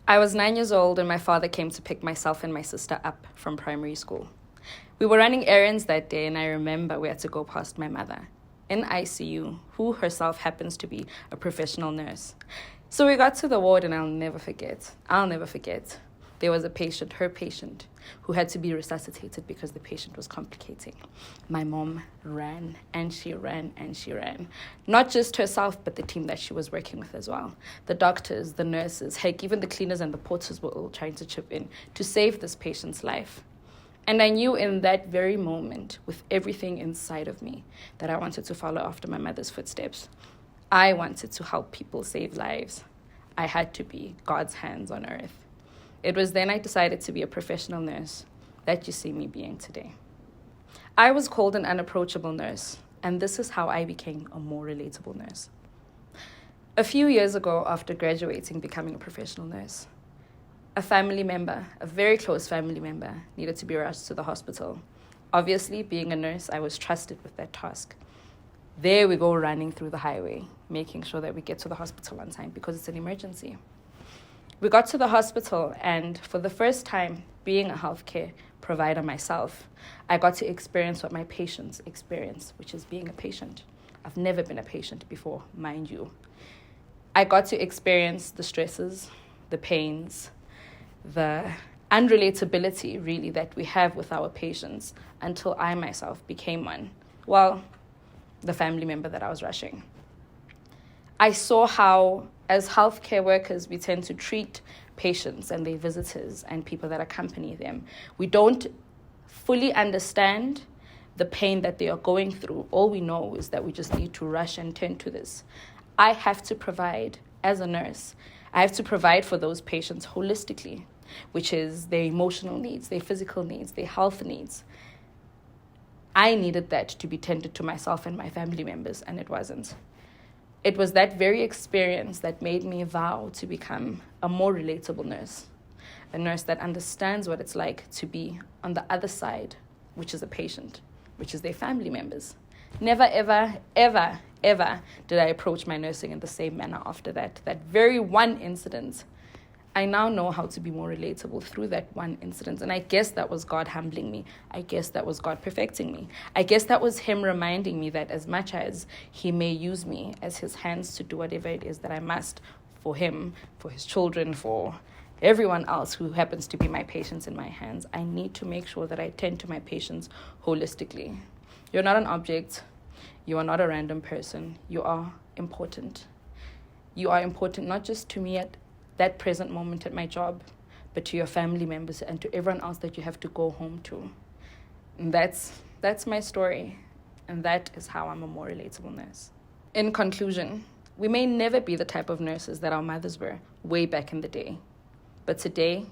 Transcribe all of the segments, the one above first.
I was 9 years old and my father came to pick myself and my sister up from primary school. We were running errands that day, and I remember we had to go past my mother in ICU, who herself happens to be a professional nurse. So we got to the ward, and I'll never forget. There was a patient, her patient, who had to be resuscitated because the patient was complicating. My mom ran and she ran and she ran. Not just herself, but the team that she was working with as well. The doctors, the nurses, heck, even the cleaners and the porters were all trying to chip in to save this patient's life. And I knew in that very moment, with everything inside of me, that I wanted to follow after my mother's footsteps. I wanted to help people save lives. I had to be God's hands on earth. It was then I decided to be a professional nurse that you see me being today. I was called an unapproachable nurse, and this is how I became a more relatable nurse. A few years ago, after graduating, becoming a professional nurse, a family member, a very close family member, needed to be rushed to the hospital. Obviously, being a nurse, I was trusted with that task. There we go, running through the highway, making sure that we get to the hospital on time because it's an emergency. We got to the hospital, and for the first time, being a healthcare provider myself, I got to experience what my patients experience, which is being a patient. I've never been a patient before, mind you. I got to experience the stresses, the pains, the unrelatability, really, that we have with our patients until I myself became one. Well, the family member that I was rushing. I saw how, as healthcare workers, we tend to treat patients and their visitors and people that accompany them. We don't fully understand the pain that they are going through. All we know is that we just need to rush and tend to this. I have to provide, as a nurse, I have to provide for those patients holistically, which is their emotional needs, their physical needs, their health needs. I needed that to be tended to myself and my family members, and it wasn't. It was that very experience that made me vow to become a more relatable nurse, a nurse that understands what it's like to be on the other side, which is a patient, which is their family members. Never, ever, ever, ever did I approach my nursing in the same manner after that. That very one incident, I now know how to be more relatable through that one incident. And I guess that was God humbling me. I guess that was God perfecting me. I guess that was Him reminding me that as much as He may use me as His hands to do whatever it is that I must for Him, for His children, for everyone else who happens to be my patients in my hands, I need to make sure that I tend to my patients holistically. You're not an object. You are not a random person. You are important. You are important not just to me at that present moment at my job, but to your family members and to everyone else that you have to go home to. And that's my story, and that is how I'm a more relatable nurse. In conclusion, we may never be the type of nurses that our mothers were way back in the day. But today,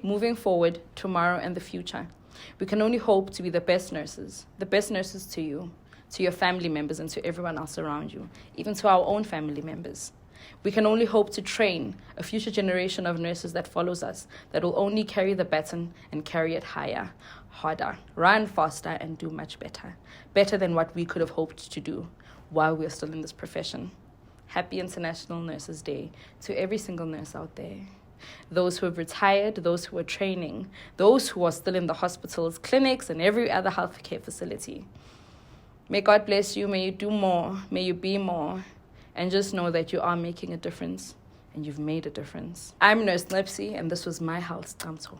moving forward, tomorrow and the future, we can only hope to be the best nurses to you, to your family members, and to everyone else around you, even to our own family members. We can only hope to train a future generation of nurses that follows us, that will only carry the baton and carry it higher, harder, run faster, and do much better than what we could have hoped to do while we're still in this profession. Happy International Nurses Day to every single nurse out there. Those who have retired, those who are training, those who are still in the hospitals, clinics, and every other healthcare facility. May God bless you. May you do more. May you be more. And just know that you are making a difference, and you've made a difference. I'm Nurse Ncebsi, and this was my health Skeem.